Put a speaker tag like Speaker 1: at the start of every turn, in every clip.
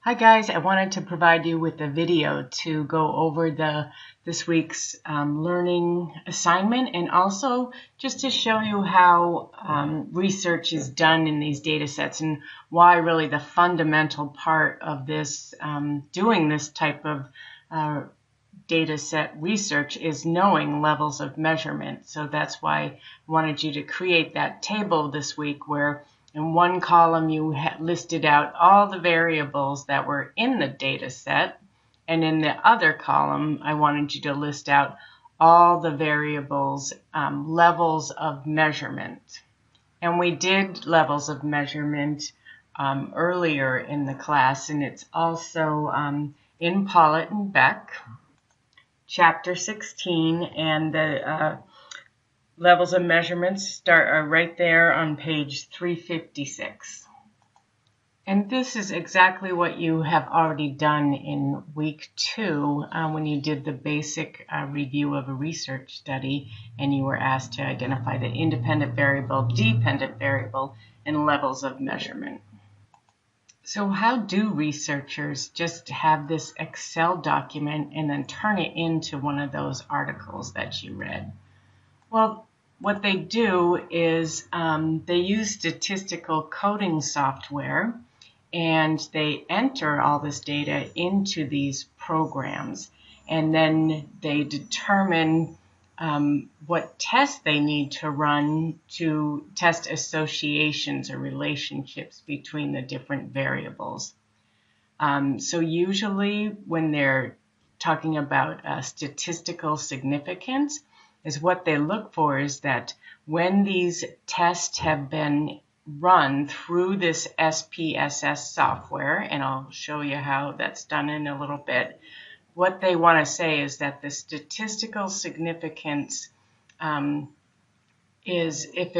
Speaker 1: Hi guys, I wanted to provide you with a video to go over this week's learning assignment, and also just to show you how research is done in these data sets and why really the fundamental part of this doing this type of data set research is knowing levels of measurement. So that's why I wanted you to create that table this week where in one column you listed out all the variables that were in the data set, and in the other column I wanted you to list out all the variables levels of measurement. And we did levels of measurement earlier in the class, and it's also in Pollitt and Beck, chapter 16, and the levels of measurements are right there on page 356. And this is exactly what you have already done in week 2 when you did the basic review of a research study and you were asked to identify the independent variable, dependent variable, and levels of measurement. So how do researchers just have this Excel document and then turn it into one of those articles that you read? Well, what they do is they use statistical coding software, and they enter all this data into these programs, and then they determine what tests they need to run to test associations or relationships between the different variables. So usually when they're talking about statistical significance, is what they look for is that when these tests have been run through this SPSS software, and I'll show you how that's done in a little bit, what they want to say is that the statistical significance is if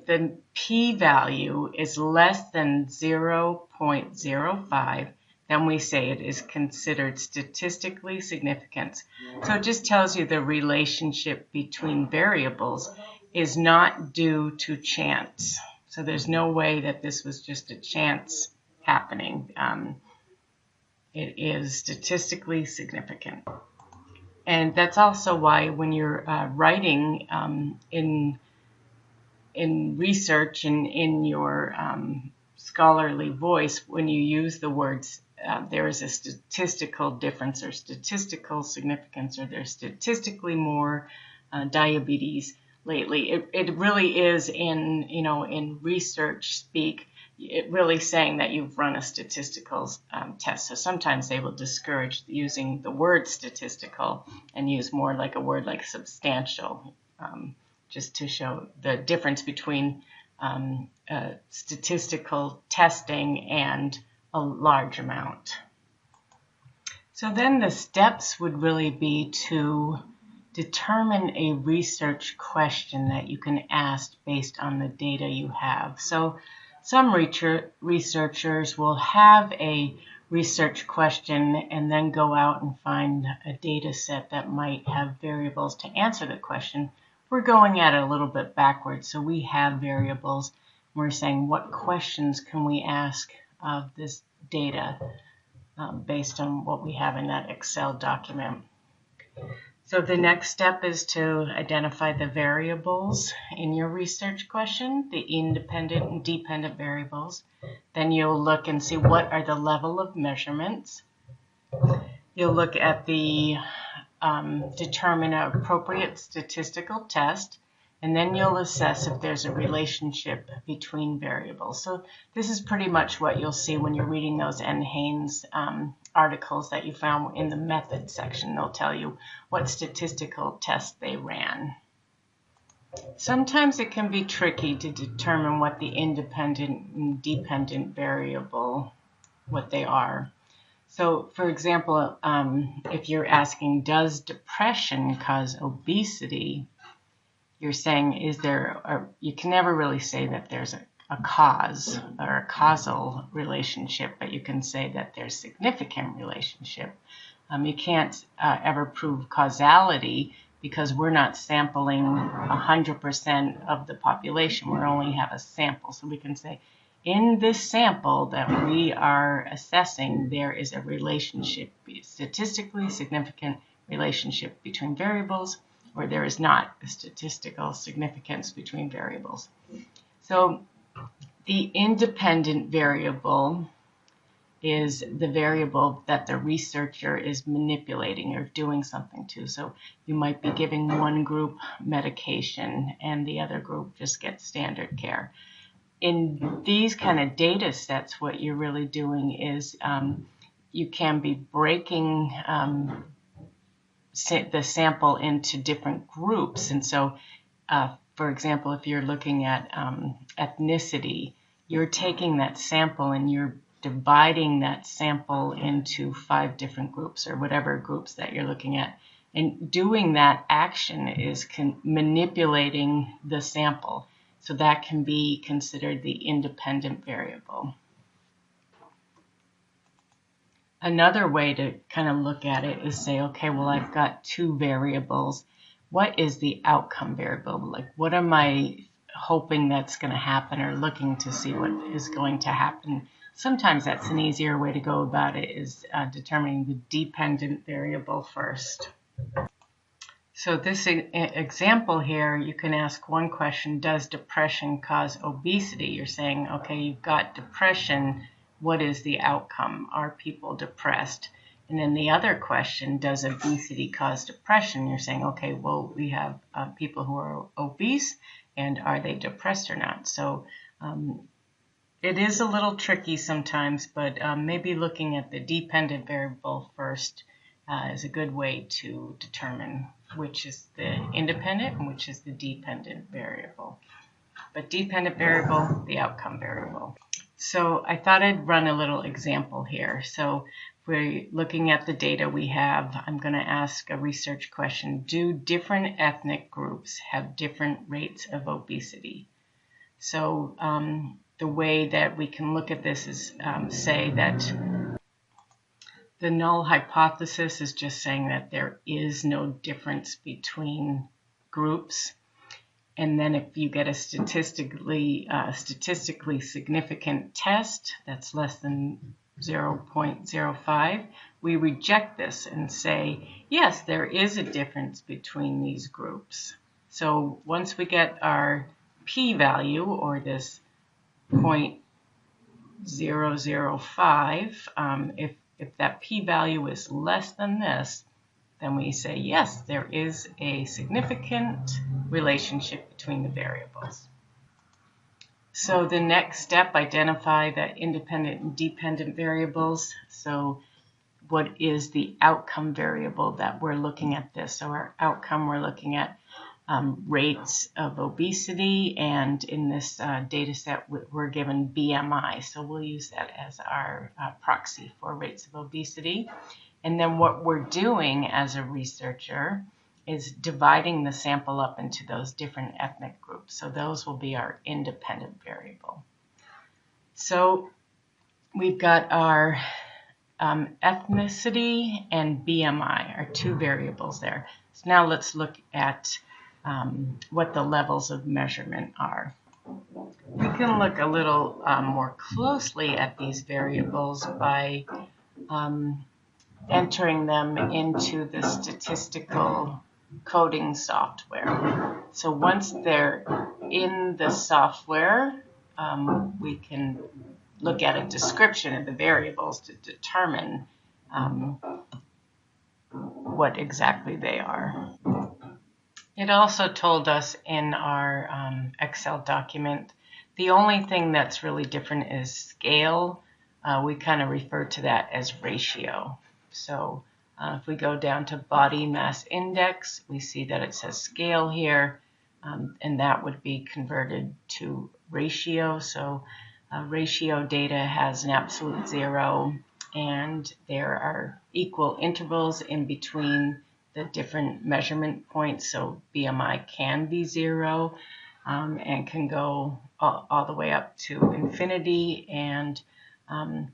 Speaker 1: the p-value is less than 0.05, then we say it is considered statistically significant. So it just tells you the relationship between variables is not due to chance. So there's no way that this was just a chance happening. It is statistically significant. And that's also why when you're writing in research and in your scholarly voice, when you use the words there is a statistical difference or statistical significance, or there's statistically more diabetes lately, it really is in research speak, it really saying that you've run a statistical test. So sometimes they will discourage using the word statistical and use more like a word like substantial, just to show the difference between statistical testing and a large amount. So then the steps would really be to determine a research question that you can ask based on the data you have. So some researchers will have a research question and then go out and find a data set that might have variables to answer the question. We're going at it a little bit backwards. So we have variables. We're saying what questions can we ask of this data based on what we have in that Excel document. So the next step is to identify the variables in your research question, the independent and dependent variables. Then you'll look and see what are the level of measurements. You'll look at the determine an appropriate statistical test, and then you'll assess if there's a relationship between variables. So this is pretty much what you'll see when you're reading those N. Haynes articles that you found in the method section. They'll tell you what statistical test they ran. Sometimes it can be tricky to determine what the independent and dependent variable, what they are. So for example, if you're asking, does depression cause obesity? You're saying, you can never really say that there's a cause or a causal relationship, but you can say that there's significant relationship. You can't ever prove causality because we're not sampling 100% of the population. We only have a sample. So we can say in this sample that we are assessing, there is a relationship, statistically significant relationship between variables, or there is not a statistical significance between variables. So the independent variable is the variable that the researcher is manipulating or doing something to. So you might be giving one group medication and the other group just gets standard care. In these kind of data sets, what you're really doing is you can be breaking the sample into different groups. And so, for example, if you're looking at ethnicity, you're taking that sample and you're dividing that sample into 5 different groups or whatever groups that you're looking at. And doing that action is manipulating the sample. So that can be considered the independent variable. Another way to kind of look at it is say, okay, well, I've got 2 variables. What is the outcome variable? Like, what am I hoping that's going to happen or looking to see what is going to happen? Sometimes that's an easier way to go about it is determining the dependent variable first. So this example here, you can ask one question, does depression cause obesity? You're saying, okay, you've got depression. What is the outcome? Are people depressed? And then the other question, does obesity cause depression? You're saying, okay, well, we have people who are obese, and are they depressed or not? So it is a little tricky sometimes, but maybe looking at the dependent variable first is a good way to determine which is the independent and which is the dependent variable. But dependent variable, the outcome variable. So I thought I'd run a little example here. So if we're looking at the data we have, I'm going to ask a research question. Do different ethnic groups have different rates of obesity? So the way that we can look at this is say that the null hypothesis is just saying that there is no difference between groups. And then if you get a statistically significant test that's less than 0.05, we reject this and say, yes, there is a difference between these groups. So once we get our p-value, or this 0.005, if that p-value is less than this, then we say, yes, there is a significant relationship between the variables. So the next step, identify the independent and dependent variables. So what is the outcome variable that we're looking at this? So our outcome, we're looking at rates of obesity, and in this data set we're given BMI, so we'll use that as our proxy for rates of obesity. And then what we're doing as a researcher is dividing the sample up into those different ethnic groups, so those will be our independent variable. So we've got our ethnicity and BMI, our 2 variables there. So now let's look at what the levels of measurement are. We can look a little more closely at these variables by entering them into the statistical coding software. So once they're in the software, we can look at a description of the variables to determine what exactly they are. It also told us in our Excel document, the only thing that's really different is scale. We kind of refer to that as ratio. So if we go down to body mass index, we see that it says scale here, and that would be converted to ratio. So ratio data has an absolute 0, and there are equal intervals in between the different measurement points. So BMI can be 0 and can go all the way up to infinity, and a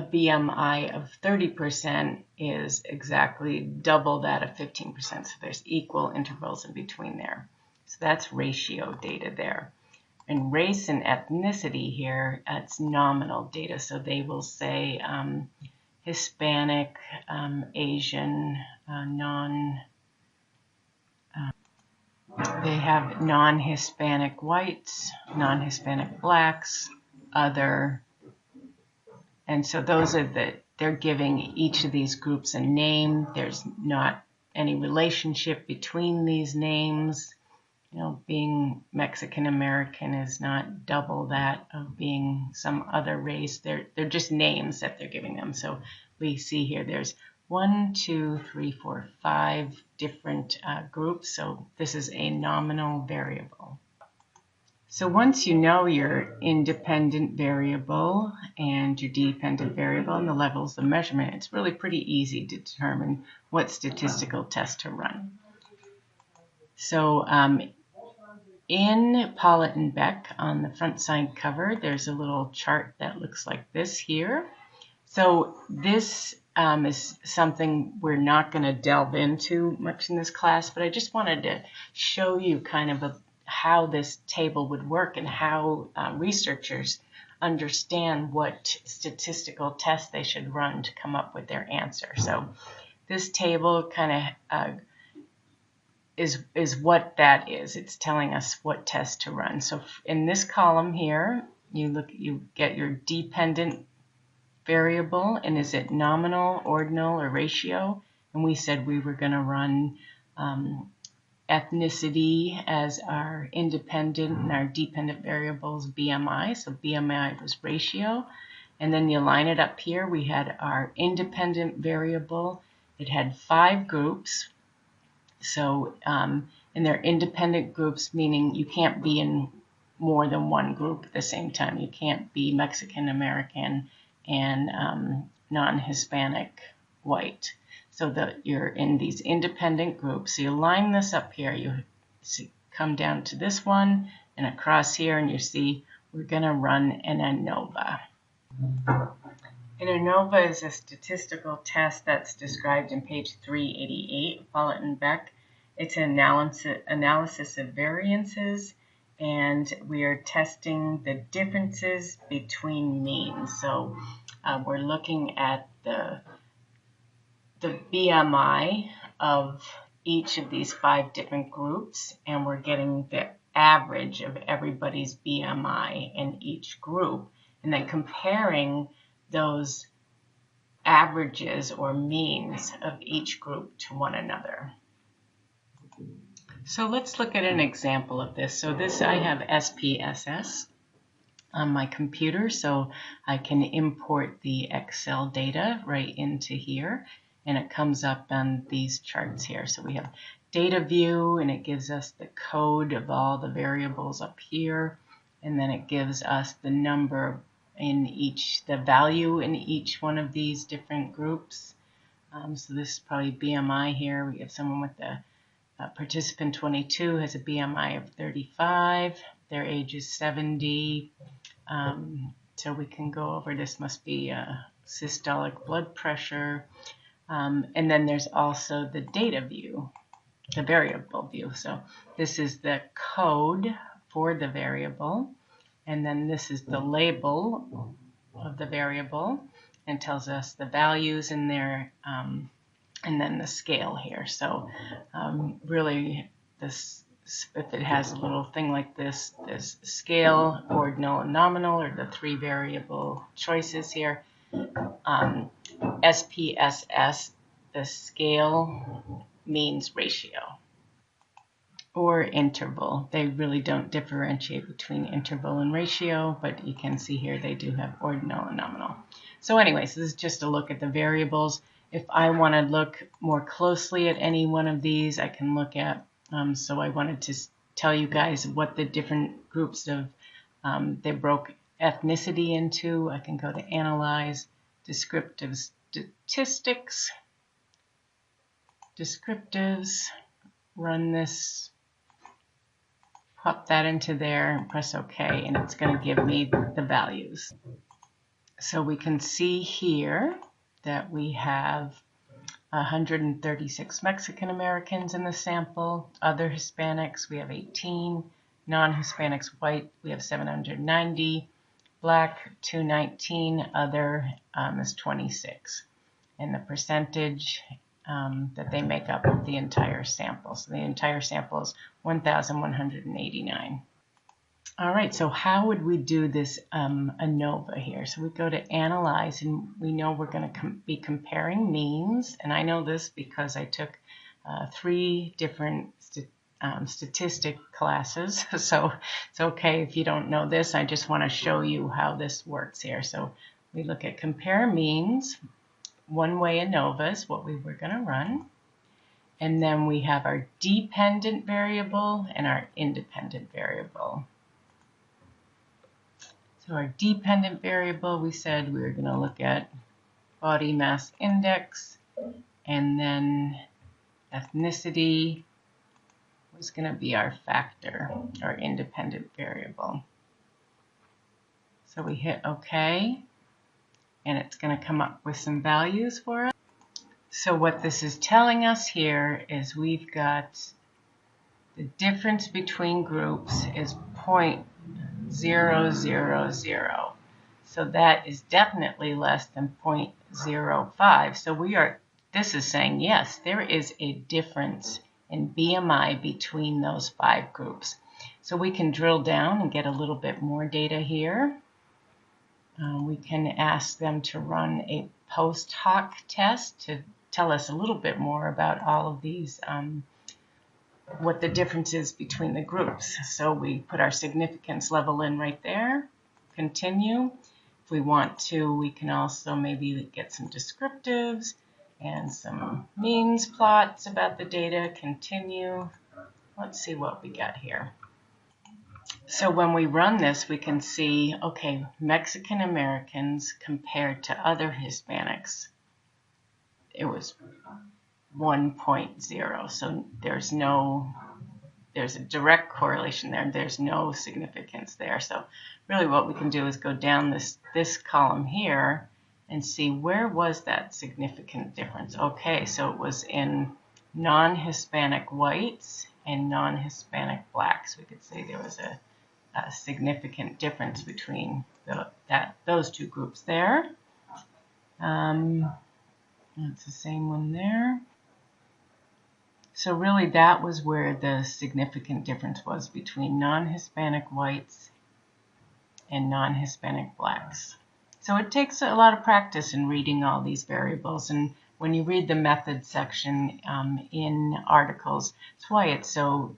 Speaker 1: BMI of 30% is exactly double that of 15%. So there's equal intervals in between there. So that's ratio data there. in race and ethnicity here, it's nominal data. So they will say Hispanic, Asian, they have non-Hispanic whites, non-Hispanic blacks, other, and so those are they're giving each of these groups a name. There's not any relationship between these names. You know, being Mexican American is not double that of being some other race. They're just names that they're giving them. So we see here there's 1, 2, 3, 4, 5 different groups. So this is a nominal variable. So once you know your independent variable and your dependent variable and the levels of measurement, it's really pretty easy to determine what statistical test to run. So in Pollitt and Beck on the front side cover, there's a little chart that looks like this here. So this is something we're not going to delve into much in this class, but I just wanted to show you kind of how this table would work and how researchers understand what statistical test they should run to come up with their answer. So this table kind of is what that is. It's telling us what test to run. So in this column here, you get your dependent variable, and is it nominal, ordinal, or ratio? And we said we were going to run ethnicity as our independent and our dependent variables BMI. So BMI was ratio. And then you line it up here. We had our independent variable. It had 5 groups. So, and they're independent groups, meaning you can't be in more than one group at the same time. You can't be Mexican American and non-Hispanic white. So that you're in these independent groups. So you line this up here. You see, come down to this one and across here, and you see we're going to run an ANOVA. An ANOVA is a statistical test that's described in page 388 of Pollitt and Beck. It's an analysis of variances, and we are testing the differences between means. So we're looking at the BMI of each of these 5 different groups, and we're getting the average of everybody's BMI in each group, and then comparing those averages or means of each group to one another. So let's look at an example of this. So this, I have SPSS on my computer, so I can import the Excel data right into here, and it comes up on these charts here. So we have data view, and it gives us the code of all the variables up here, and then it gives us the number in each, the value in each one of these different groups. So this is probably BMI here. We have someone with the participant 22 has a BMI of 35. Their age is 70. So we can go over, this must be systolic blood pressure. And then there's also the data view, the variable view. So this is the code for the variable. And then this is the label of the variable, and tells us the values in there, and then the scale here. So really, this, if it has a little thing like this scale, ordinal, and nominal are the 3 variable choices here. SPSS, the scale means ratio. Or interval. They really don't differentiate between interval and ratio, but you can see here they do have ordinal and nominal. So anyways, this is just a look at the variables. If I want to look more closely at any one of these, I can look at, so I wanted to tell you guys what the different groups of, they broke ethnicity into. I can go to Analyze, Descriptive Statistics, Descriptives, run this, pop that into there and press OK, and it's going to give me the values. So we can see here that we have 136 Mexican Americans in the sample. Other Hispanics, we have 18. Non-Hispanics white, we have 790. Black, 219. Other is 26. And the percentage that they make up of the entire sample. So the entire sample is 1,189. All right, so how would we do this ANOVA here? So we go to Analyze, and we know we're going to be comparing means. And I know this because I took 3 different statistic classes. So it's okay if you don't know this. I just want to show you how this works here. So we look at compare means. One-way ANOVA is what we were going to run. And then we have our dependent variable and our independent variable. So our dependent variable, we said we were going to look at body mass index, and then ethnicity was going to be our factor, our independent variable. So we hit OK, and it's going to come up with some values for us. So what this is telling us here is we've got the difference between groups is 0.000. So that is definitely less than 0.05. So this is saying, yes, there is a difference in BMI between those 5 groups. So we can drill down and get a little bit more data here. We can ask them to run a post hoc test to tell us a little bit more about all of these, what the difference is between the groups. So we put our significance level in right there, continue. If we want to, we can also maybe get some descriptives and some means plots about the data, continue. Let's see what we got here. So when we run this, we can see, okay, Mexican Americans compared to other Hispanics, it was 1.0. So there's a direct correlation there. There's no significance there. So really what we can do is go down this column here and see where was that significant difference. Okay, so it was in non-Hispanic whites and non-Hispanic blacks. We could say there was a significant difference between those 2 groups there. That's the same one there. So really that was where the significant difference was between non-Hispanic whites and non-Hispanic blacks. So it takes a lot of practice in reading all these variables, and when you read the method section in articles, that's why it's so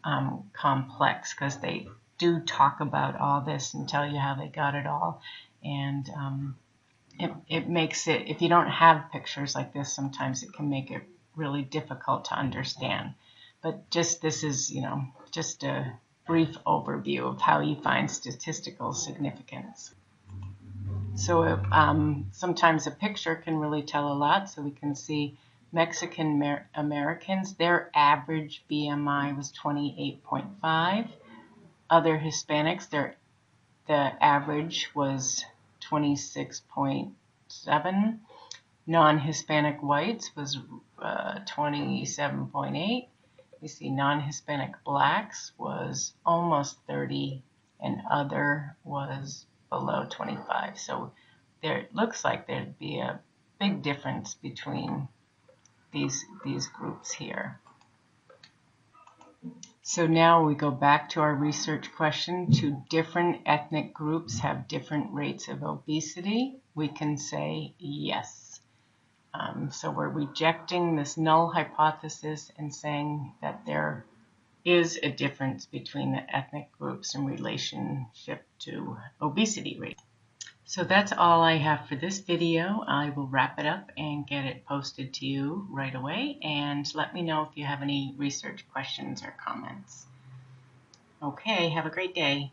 Speaker 1: complex, because they do talk about all this and tell you how they got it all. And it makes it, if you don't have pictures like this, sometimes it can make it really difficult to understand. But this is, just a brief overview of how you find statistical significance. So sometimes a picture can really tell a lot. So we can see Mexican Americans, their average BMI was 28.5. Other Hispanics, the average was 26.7. Non-Hispanic whites was 27.8. We see non-Hispanic blacks was almost 30, and other was below 25. So it looks like there'd be a big difference between these groups here. So now we go back to our research question. 2 different ethnic groups have different rates of obesity. We can say yes. So we're rejecting this null hypothesis and saying that there is a difference between the ethnic groups in relationship to obesity rate. So that's all I have for this video. I will wrap it up and get it posted to you right away, and let me know if you have any research questions or comments. Okay, have a great day.